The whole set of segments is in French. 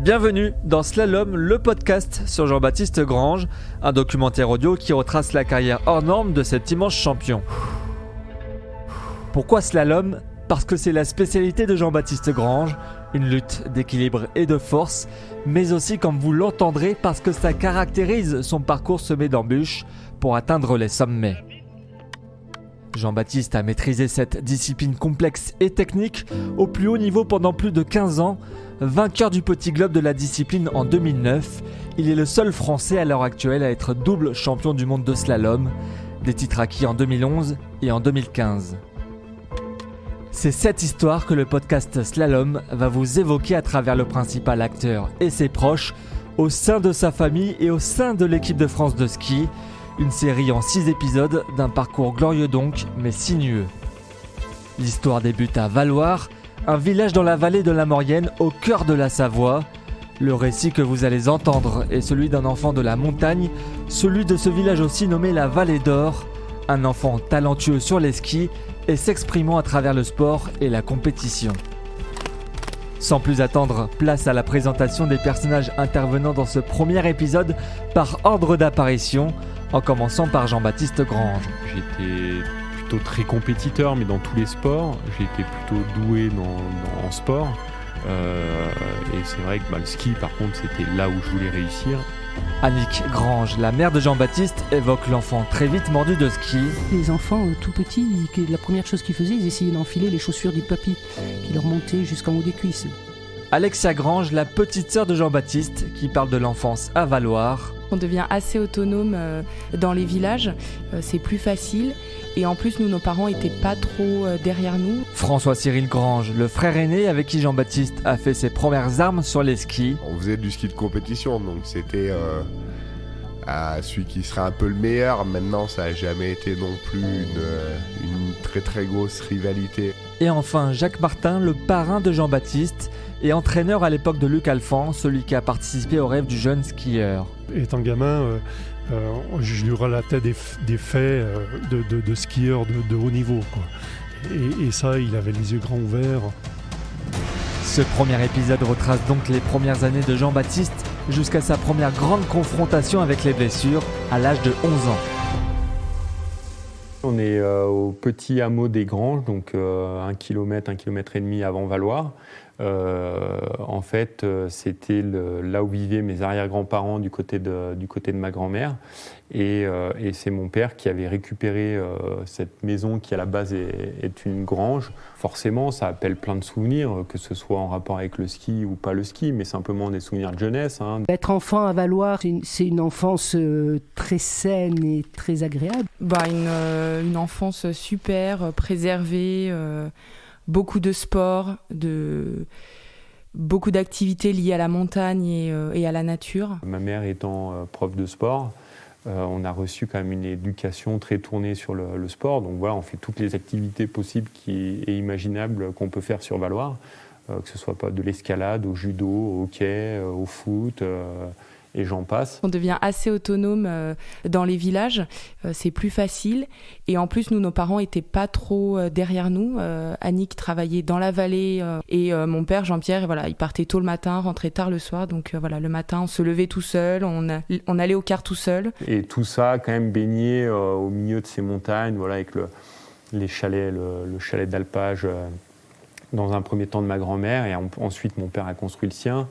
Bienvenue dans Slalom, le podcast sur Jean-Baptiste Grange, un documentaire audio qui retrace la carrière hors norme de cet immense champion. Pourquoi slalom ? Parce que c'est la spécialité de Jean-Baptiste Grange, une lutte d'équilibre et de force, mais aussi, comme vous l'entendrez, parce que ça caractérise son parcours semé d'embûches pour atteindre les sommets. Jean-Baptiste a maîtrisé cette discipline complexe et technique au plus haut niveau pendant plus de 15 ans. Vainqueur du Petit Globe de la discipline en 2009, il est le seul Français à l'heure actuelle à être double champion du monde de slalom, des titres acquis en 2011 et en 2015. C'est cette histoire que le podcast Slalom va vous évoquer à travers le principal acteur et ses proches, au sein de sa famille et au sein de l'équipe de France de ski. Une série en 6 épisodes d'un parcours glorieux donc, mais sinueux. L'histoire débute à Valloire, un village dans la vallée de la Maurienne, au cœur de la Savoie. Le récit que vous allez entendre est celui d'un enfant de la montagne, celui de ce village aussi nommé la Vallée d'Or, un enfant talentueux sur les skis et s'exprimant à travers le sport et la compétition. Sans plus attendre, place à la présentation des personnages intervenant dans ce premier épisode par ordre d'apparition, en commençant par Jean-Baptiste Grange. J'étais plutôt très compétiteur, mais dans tous les sports. J'étais plutôt doué en sport. Et c'est vrai que le ski, par contre, c'était là où je voulais réussir. Annick Grange, la mère de Jean-Baptiste, évoque l'enfant très vite mordu de ski. Les enfants tout petits, la première chose qu'ils faisaient, ils essayaient d'enfiler les chaussures du papy, qui leur montaient jusqu'en haut des cuisses. Alexia Grange, la petite sœur de Jean-Baptiste, qui parle de l'enfance à Valloire. On devient assez autonome dans les villages, c'est plus facile. Et en plus, nos parents n'étaient pas trop derrière nous. François-Cyril Grange, le frère aîné avec qui Jean-Baptiste a fait ses premières armes sur les skis. On faisait du ski de compétition, donc c'était celui qui serait un peu le meilleur. Maintenant, ça n'a jamais été non plus une très très grosse rivalité. Et enfin, Jacques Martin, le parrain de Jean-Baptiste, et entraîneur à l'époque de Luc Alphand, celui qui a participé au rêve du jeune skieur. Étant gamin, je lui relatais des faits de skieurs de haut niveau, quoi. Et ça, il avait les yeux grands ouverts. Ce premier épisode retrace donc les premières années de Jean-Baptiste jusqu'à sa première grande confrontation avec les blessures à l'âge de 11 ans. On est au petit hameau des Granges, donc 1 km et demi avant Valloire. En fait, c'était là où vivaient mes arrière-grands-parents du côté de ma grand-mère. Et c'est mon père qui avait récupéré cette maison qui, à la base, est une grange. Forcément, ça appelle plein de souvenirs, que ce soit en rapport avec le ski ou pas le ski, mais simplement des souvenirs de jeunesse. Être enfant à Valloire, c'est une enfance très saine et très agréable. Une enfance super, préservée, beaucoup de sport, beaucoup d'activités liées à la montagne et à la nature. Ma mère étant prof de sport, on a reçu quand même une éducation très tournée sur le sport. Donc voilà, on fait toutes les activités possibles et imaginables qu'on peut faire sur Valloire, que ce soit pas de l'escalade, au judo, au hockey, au foot, et j'en passe. On devient assez autonome dans les villages, c'est plus facile. Et en plus, nos parents n'étaient pas trop derrière nous. Annick travaillait dans la vallée et mon père, Jean-Pierre, il partait tôt le matin, rentrait tard le soir. Donc le matin, on se levait tout seul, on allait au car tout seul. Et tout ça, quand même baigné au milieu de ces montagnes, avec les chalets, le chalet d'alpage, dans un premier temps de ma grand-mère. Et ensuite, mon père a construit le sien.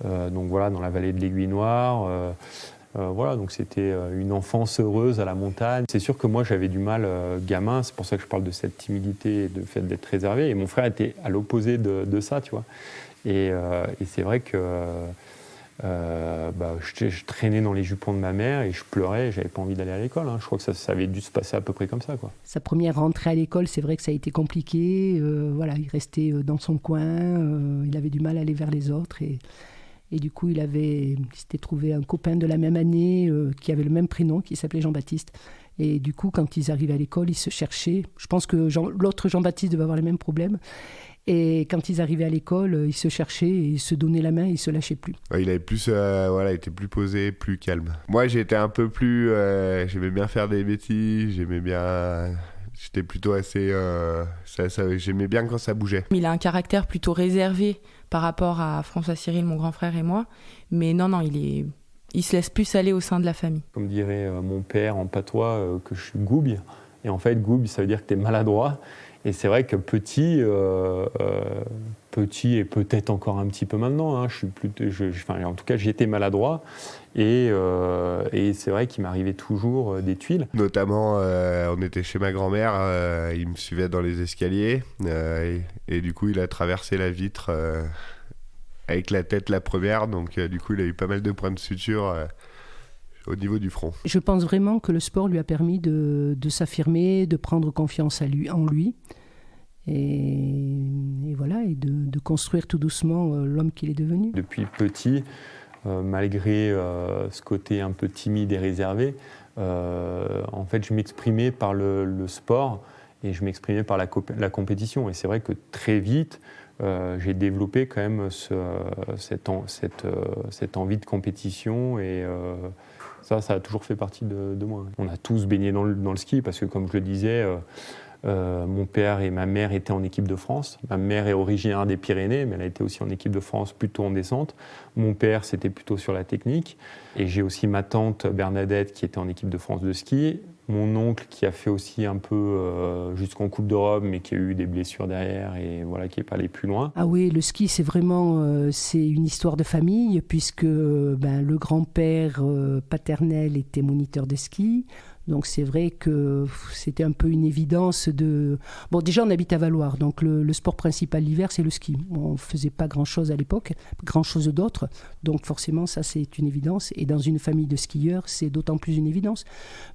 Donc voilà, dans la vallée de l'Aiguille Noire. Donc c'était une enfance heureuse à la montagne. C'est sûr que moi j'avais du mal gamin, c'est pour ça que je parle de cette timidité et de fait d'être réservé. Et mon frère était à l'opposé de ça, tu vois. Et c'est vrai que je traînais dans les jupons de ma mère et je pleurais, j'avais pas envie d'aller à l'école. Je crois que ça avait dû se passer à peu près comme ça, quoi. Sa première rentrée à l'école, c'est vrai que ça a été compliqué. Il restait dans son coin, il avait du mal à aller vers les autres. Et du coup, il s'était trouvé un copain de la même année qui avait le même prénom, qui s'appelait Jean-Baptiste. Et du coup, quand ils arrivaient à l'école, ils se cherchaient. Je pense que l'autre Jean-Baptiste devait avoir les mêmes problèmes. Et quand ils arrivaient à l'école, ils se cherchaient, et ils se donnaient la main et ils ne se lâchaient plus. Il avait plus, il était plus posé, plus calme. Moi, j'étais un peu plus... j'aimais bien faire des bêtises, J'étais plutôt assez... j'aimais bien quand ça bougeait. Il a un caractère plutôt réservé par rapport à François Cyril, mon grand frère et moi. Mais non, il se laisse plus aller au sein de la famille. Comme dirait mon père en patois, que je suis goubie. Et en fait, goubie, ça veut dire que tu es maladroit. Et c'est vrai que petit et peut-être encore un petit peu maintenant, hein, en tout cas, j'étais maladroit. Et c'est vrai qu'il m'arrivait toujours des tuiles. Notamment, on était chez ma grand-mère, il me suivait dans les escaliers. Et du coup, il a traversé la vitre avec la tête la première. Donc, du coup, il a eu pas mal de points de suture au niveau du front. Je pense vraiment que le sport lui a permis de s'affirmer, de prendre confiance en lui. Et voilà, et de construire tout doucement l'homme qu'il est devenu. Depuis petit, malgré ce côté un peu timide et réservé, en fait, je m'exprimais par le sport et je m'exprimais par la compétition. Et c'est vrai que très vite, j'ai développé quand même cette envie de compétition et ça a toujours fait partie de moi. On a tous baigné dans le ski parce que, comme je le disais, mon père et ma mère étaient en équipe de France. Ma mère est originaire des Pyrénées, mais elle a été aussi en équipe de France plutôt en descente. Mon père, c'était plutôt sur la technique. Et j'ai aussi ma tante Bernadette qui était en équipe de France de ski. Mon oncle qui a fait aussi un peu jusqu'en Coupe d'Europe, mais qui a eu des blessures derrière et voilà, qui n'est pas allé plus loin. Ah oui, le ski, c'est vraiment c'est une histoire de famille, puisque le grand-père paternel était moniteur de ski. Donc c'est vrai que c'était un peu une évidence de... Bon, déjà on habite à Valloire, donc le sport principal l'hiver c'est le ski. On ne faisait pas grand-chose à l'époque, grand-chose d'autre, donc forcément ça c'est une évidence. Et dans une famille de skieurs c'est d'autant plus une évidence.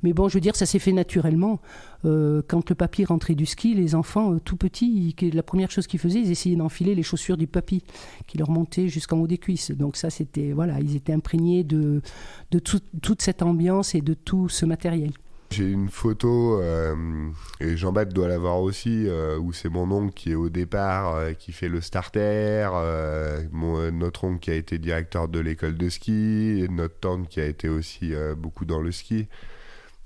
Mais bon, je veux dire, ça s'est fait naturellement. Quand le papy rentrait du ski, les enfants tout petits, la première chose qu'ils faisaient, ils essayaient d'enfiler les chaussures du papy qui leur montaient jusqu'en haut des cuisses. Donc ça c'était, voilà, ils étaient imprégnés de toute cette ambiance et de tout ce matériel. J'ai une photo, et Jean-Baptiste doit l'avoir aussi, où c'est mon oncle qui est au départ, qui fait le starter, notre oncle qui a été directeur de l'école de ski, et notre tante qui a été aussi beaucoup dans le ski.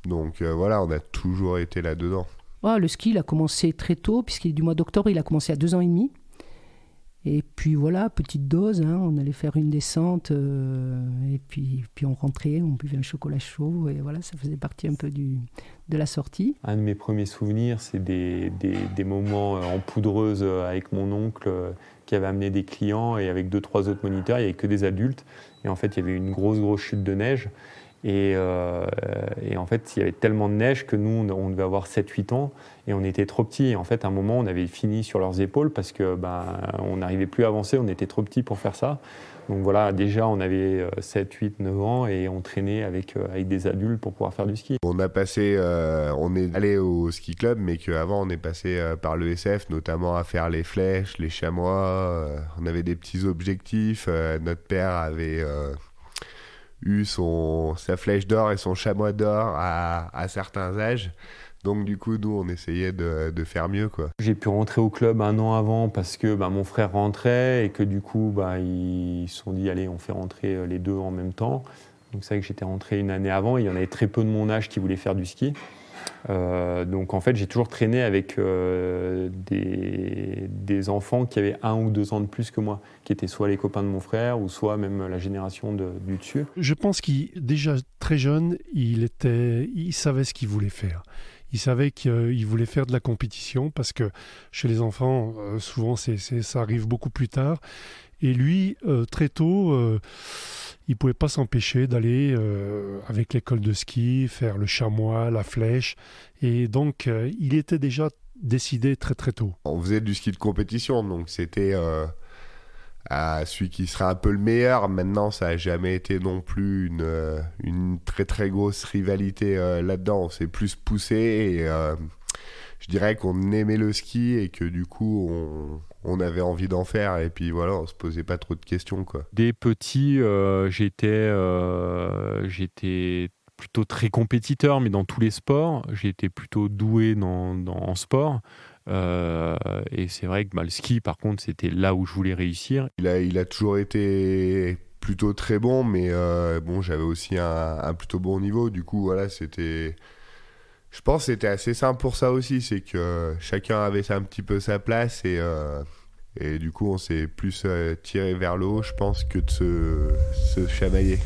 Donc voilà, on a toujours été là-dedans. Le ski, il a commencé très tôt, puisqu'il est du mois d'octobre, il a commencé à 2 ans et demi. Et puis voilà, petite dose, on allait faire une descente et puis on rentrait, on buvait un chocolat chaud et voilà, ça faisait partie un peu de la sortie. Un de mes premiers souvenirs, c'est des moments en poudreuse avec mon oncle qui avait amené des clients et avec 2-3 autres moniteurs, il n'y avait que des adultes. Et en fait, il y avait une grosse chute de neige. Et en fait, il y avait tellement de neige que nous, on devait avoir 7-8 ans et on était trop petits. Et en fait, à un moment, on avait fini sur leurs épaules parce que on n'arrivait plus à avancer, on était trop petits pour faire ça. Donc voilà, déjà, on avait 7, 8, 9 ans et on traînait avec des adultes pour pouvoir faire du ski. On est allé au ski club, mais qu'avant, on est passé par l'ESF, notamment à faire les flèches, les chamois. On avait des petits objectifs. Notre père avait... eu sa flèche d'or et son chamois d'or à certains âges. Donc du coup, nous, on essayait de faire mieux, quoi. J'ai pu rentrer au club 1 an avant parce que mon frère rentrait et que du coup, ils se sont dit, allez, on fait rentrer les deux en même temps. Donc c'est vrai que j'étais rentré 1 année avant. Il y en avait très peu de mon âge qui voulaient faire du ski. Donc en fait, j'ai toujours traîné avec des enfants qui avaient 1 ou 2 ans de plus que moi, qui étaient soit les copains de mon frère ou soit même la génération du dessus. Je pense qu'il déjà très jeune, il savait ce qu'il voulait faire. Il savait qu'il voulait faire de la compétition parce que chez les enfants, souvent ça arrive beaucoup plus tard. Et lui, très tôt, il ne pouvait pas s'empêcher d'aller avec l'école de ski, faire le chamois, la flèche. Et donc, il était déjà décidé très très tôt. On faisait du ski de compétition, donc c'était celui qui serait un peu le meilleur. Maintenant, ça n'a jamais été non plus une très très grosse rivalité là-dedans. On s'est plus poussé et je dirais qu'on aimait le ski et que du coup, on avait envie d'en faire. Et puis voilà, on se posait pas trop de questions, quoi. Dès petit, j'étais plutôt très compétiteur, mais dans tous les sports. J'étais plutôt doué en sport. Et c'est vrai que le ski, par contre, c'était là où je voulais réussir. Il a toujours été plutôt très bon, mais j'avais aussi un plutôt bon niveau. Du coup, voilà, c'était Je pense que c'était assez simple pour ça aussi, c'est que chacun avait un petit peu sa place et du coup on s'est plus tiré vers le haut, je pense, que de se chamailler.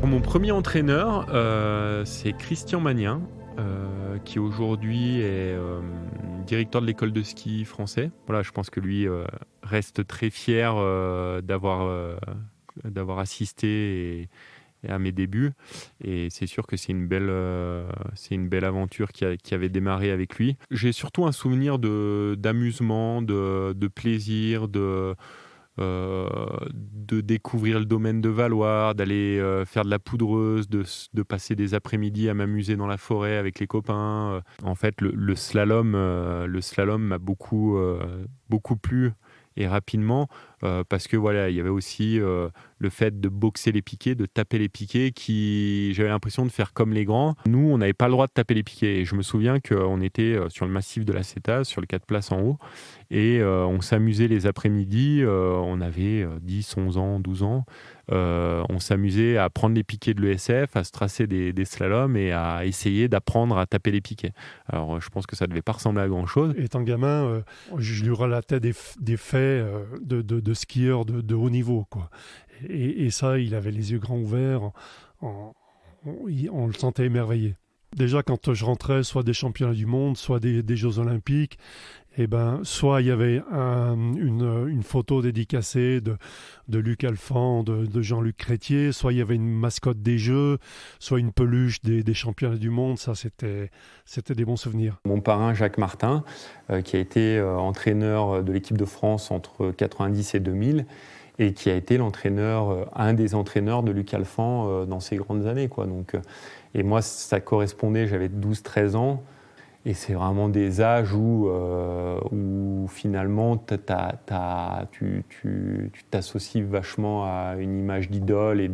Mon premier entraîneur, c'est Christian Magnin, qui aujourd'hui est directeur de l'école de ski français. Voilà, je pense que lui reste très fier d'avoir assisté à mes débuts. Et c'est sûr que c'est une belle aventure qui avait démarré avec lui. J'ai surtout un souvenir d'amusement, de plaisir, de découvrir le domaine de Valloires, d'aller faire de la poudreuse, de passer des après-midi à m'amuser dans la forêt avec les copains. En fait, le slalom m'a beaucoup plu et rapidement parce que voilà, il y avait aussi le fait de boxer les piquets, de taper les piquets, j'avais l'impression de faire comme les grands. Nous, on n'avait pas le droit de taper les piquets et je me souviens qu'on était sur le massif de la Cétaz, sur le 4 places en haut, et on s'amusait les après-midi, on avait 10, 11 ans, 12 ans, on s'amusait à prendre les piquets de l'ESF, à se tracer des slaloms et à essayer d'apprendre à taper les piquets. Alors je pense que ça devait pas ressembler à grand-chose. Étant gamin, je lui relatais des faits de skieurs de haut niveau, quoi. Et ça, il avait les yeux grands ouverts, on le sentait émerveillé. Déjà, quand je rentrais, soit des championnats du monde, soit des Jeux Olympiques, et soit il y avait une photo dédicacée de Luc Alphand, de Jean-Luc Crétier, soit il y avait une mascotte des Jeux, soit une peluche des championnats du monde. Ça, c'était des bons souvenirs. Mon parrain, Jacques Martin, qui a été entraîneur de l'équipe de France entre 90 et 2000, et qui a été un des entraîneurs de Luc Alphand dans ces grandes années, quoi. Donc, et moi, ça correspondait, j'avais 12-13 ans, et c'est vraiment des âges où finalement tu t'associes vachement à une image d'idole et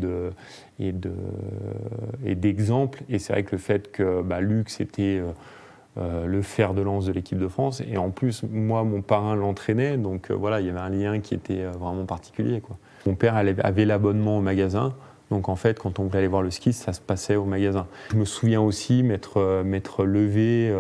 d'exemple. Et c'est vrai que le fait que Luc, c'était le fer de lance de l'équipe de France, et en plus, moi, mon parrain l'entraînait, donc voilà, il y avait un lien qui était vraiment particulier, quoi. Mon père avait l'abonnement au magasin. Donc en fait, quand on voulait aller voir le ski, ça se passait au magasin. Je me souviens aussi m'être levé,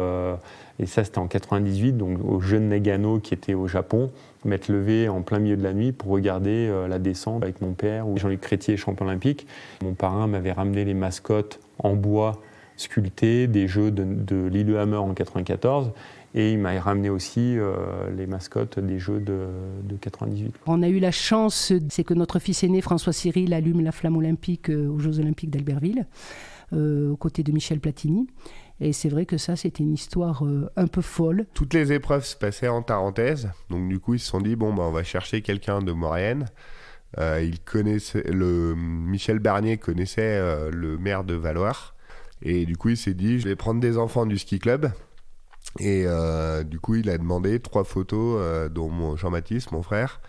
et ça c'était en 98, donc au Jeune Nagano qui était au Japon, m'être levé en plein milieu de la nuit pour regarder la descente avec mon père, ou Jean-Luc Crétier, champion olympique. Mon parrain m'avait ramené les mascottes en bois sculptées des Jeux de Lillehammer en 94. Et il m'a ramené aussi les mascottes des Jeux de 98. On a eu la chance, c'est que notre fils aîné, François Cyril, allume la flamme olympique aux Jeux Olympiques d'Albertville, aux côtés de Michel Platini. Et c'est vrai que ça, c'était une histoire un peu folle. Toutes les épreuves se passaient en Tarentaise. Donc du coup, ils se sont dit, on va chercher quelqu'un de Maurienne. Michel Barnier connaissait le maire de Valloires. Et du coup, il s'est dit, je vais prendre des enfants du ski club. Et du coup, il a demandé 3 photos, dont Jean-Baptiste, mon frère,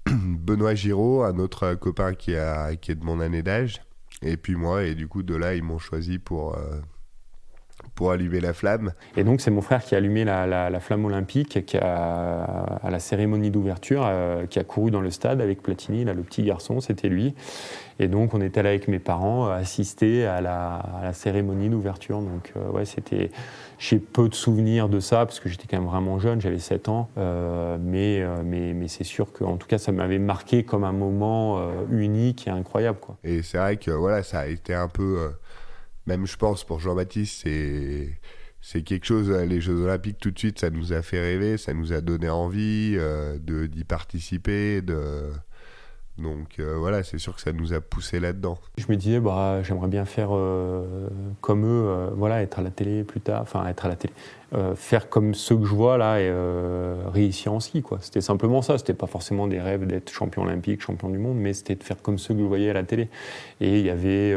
Benoît Giraud, un autre copain qui est de mon année d'âge, et puis moi. Et du coup, de là, ils m'ont choisi pour allumer la flamme. Et donc, c'est mon frère qui a allumé la flamme olympique à la cérémonie d'ouverture, qui a couru dans le stade avec Platini, là, le petit garçon, c'était lui. Et donc, on est allé avec mes parents assister à la cérémonie d'ouverture. Donc, j'ai peu de souvenirs de ça, parce que j'étais quand même vraiment jeune, j'avais 7 ans. Mais c'est sûr que, en tout cas, ça m'avait marqué comme un moment unique et incroyable, quoi. Et c'est vrai que voilà, ça a été un peu... Même, je pense, pour Jean-Baptiste, c'est quelque chose, les Jeux Olympiques, tout de suite, ça nous a fait rêver, ça nous a donné envie d'y participer. Donc voilà, c'est sûr que ça nous a poussé là-dedans. Je me disais, j'aimerais bien faire comme eux, être à la télé plus tard, faire comme ceux que je vois là et réussir en ski, quoi. C'était simplement ça, c'était pas forcément des rêves d'être champion olympique, champion du monde, mais c'était de faire comme ceux que je voyais à la télé. Et il y avait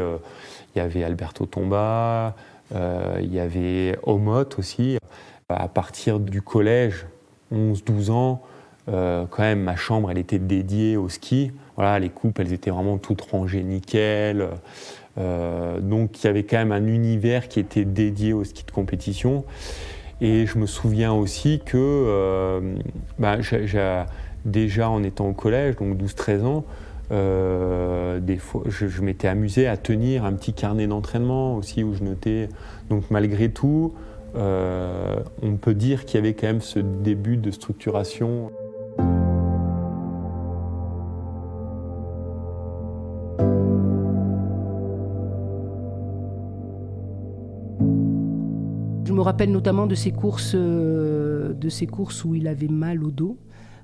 Alberto Tomba, il y avait Omot aussi. À partir du collège, 11-12 ans, quand même, ma chambre, elle était dédiée au ski. Voilà, les coupes, elles étaient vraiment toutes rangées nickel. Donc, il y avait quand même un univers qui était dédié au ski de compétition. Et je me souviens aussi que déjà en étant au collège, donc 12-13 ans, des fois, je m'étais amusé à tenir un petit carnet d'entraînement aussi où je notais. Donc malgré tout, on peut dire qu'il y avait quand même ce début de structuration. Je me rappelle notamment de ces courses où il avait mal au dos.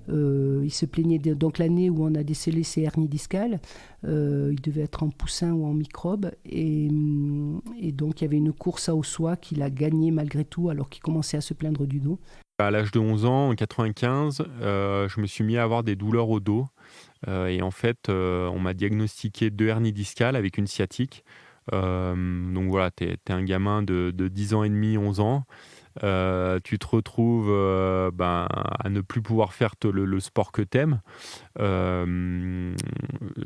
Il se plaignait donc l'année où on a décelé ses hernies discales. Il devait être en poussin ou en microbe. Et donc il y avait une course à Ossois qu'il a gagnée malgré tout alors qu'il commençait à se plaindre du dos. À l'âge de 11 ans, en 95, je me suis mis à avoir des douleurs au dos. Et en fait, on m'a diagnostiqué 2 hernies discales avec une sciatique. Donc voilà, t'es un gamin de 10 ans et demi, 11 ans. Tu te retrouves à ne plus pouvoir faire le sport que t'aimes.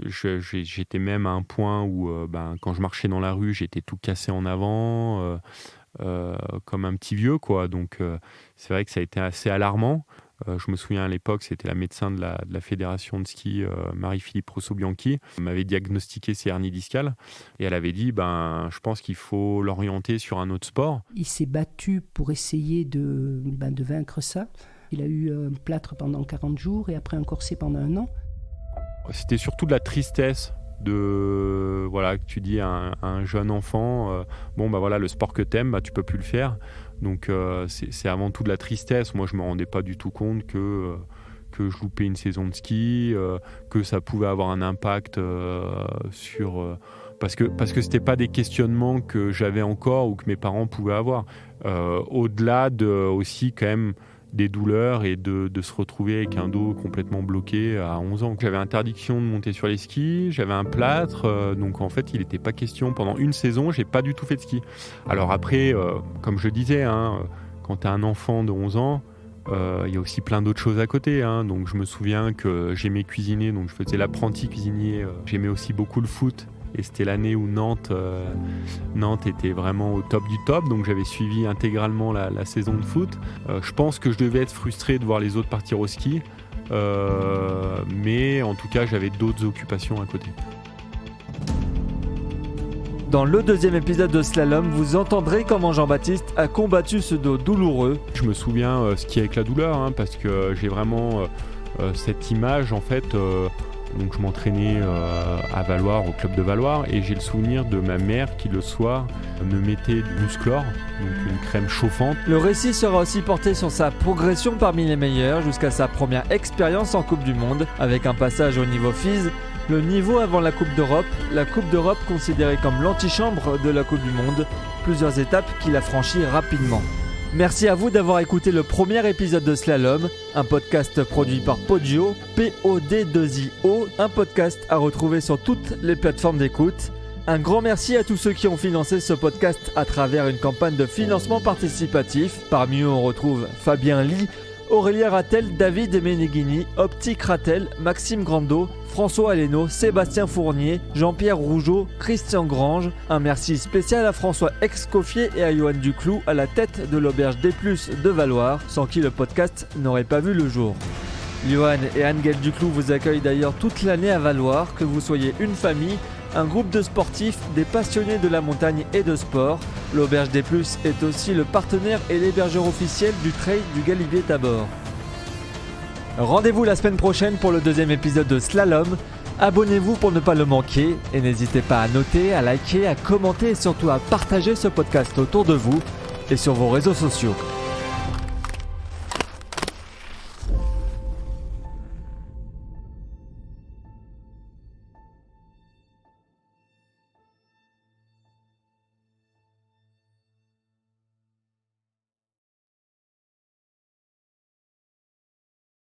J'étais même à un point où quand je marchais dans la rue, j'étais tout cassé en avant, comme un petit vieux, quoi. Donc c'est vrai que ça a été assez alarmant. Je me souviens à l'époque, c'était la médecin de la fédération de ski, Marie-Philippe Rousseau-Bianchi, m'avait diagnostiqué ces hernies discales et elle avait dit je pense qu'il faut l'orienter sur un autre sport. Il s'est battu pour essayer de vaincre ça. Il a eu un plâtre pendant 40 jours et après un corset pendant 1 an. C'était surtout de la tristesse que tu dis à un jeune enfant le sport que t'aimes, tu peux plus le faire. Donc c'est avant tout de la tristesse. Moi, je me rendais pas du tout compte que je loupais une saison de ski, que ça pouvait avoir un impact sur parce que c'était pas des questionnements que j'avais encore ou que mes parents pouvaient avoir. Au-delà de aussi quand même des douleurs et de se retrouver avec un dos complètement bloqué à 11 ans. J'avais interdiction de monter sur les skis, j'avais un plâtre, donc en fait il n'était pas question. Pendant une saison, j'ai pas du tout fait de ski. Alors après, comme je disais, quand tu as un enfant de 11 ans, il y a aussi plein d'autres choses à côté. Donc je me souviens que j'aimais cuisiner, donc je faisais l'apprenti cuisinier. J'aimais aussi beaucoup le foot. Et c'était l'année où Nantes était vraiment au top du top, donc j'avais suivi intégralement la saison de foot. Je pense que je devais être frustré de voir les autres partir au ski, mais en tout cas j'avais d'autres occupations à côté. Dans le 2e épisode de Slalom, vous entendrez comment Jean-Baptiste a combattu ce dos douloureux. Je me souviens skier avec la douleur, parce que j'ai vraiment cette image en fait. Donc je m'entraînais à Valloire, au club de Valloire, et j'ai le souvenir de ma mère qui le soir me mettait du Musclor, donc une crème chauffante. Le récit sera aussi porté sur sa progression parmi les meilleurs jusqu'à sa première expérience en Coupe du Monde, avec un passage au niveau FIS, le niveau avant la Coupe d'Europe, la Coupe d'Europe considérée comme l'antichambre de la Coupe du Monde, plusieurs étapes qu'il a franchies rapidement. Merci à vous d'avoir écouté le premier épisode de Slalom, un podcast produit par Podio, POD2IO, un podcast à retrouver sur toutes les plateformes d'écoute. Un grand merci à tous ceux qui ont financé ce podcast à travers une campagne de financement participatif. Parmi eux, on retrouve Fabien Ly, Aurélien Rattel, David Meneghini, Optique Rattel, Maxime Grando, François Aleno, Sébastien Fournier, Jean-Pierre Rougeau, Christian Grange. Un merci spécial à François Excoffier et à Johan Duclou à la tête de l'auberge des Plus de Valloire, sans qui le podcast n'aurait pas vu le jour. Johan et Anne-Guelle Duclou vous accueillent d'ailleurs toute l'année à Valloire, que vous soyez une famille, un groupe de sportifs, des passionnés de la montagne et de sport. L'auberge des Plus est aussi le partenaire et l'hébergeur officiel du Trail du Galibier Tabor. Rendez-vous la semaine prochaine pour le 2e épisode de Slalom. Abonnez-vous pour ne pas le manquer et n'hésitez pas à noter, à liker, à commenter et surtout à partager ce podcast autour de vous et sur vos réseaux sociaux.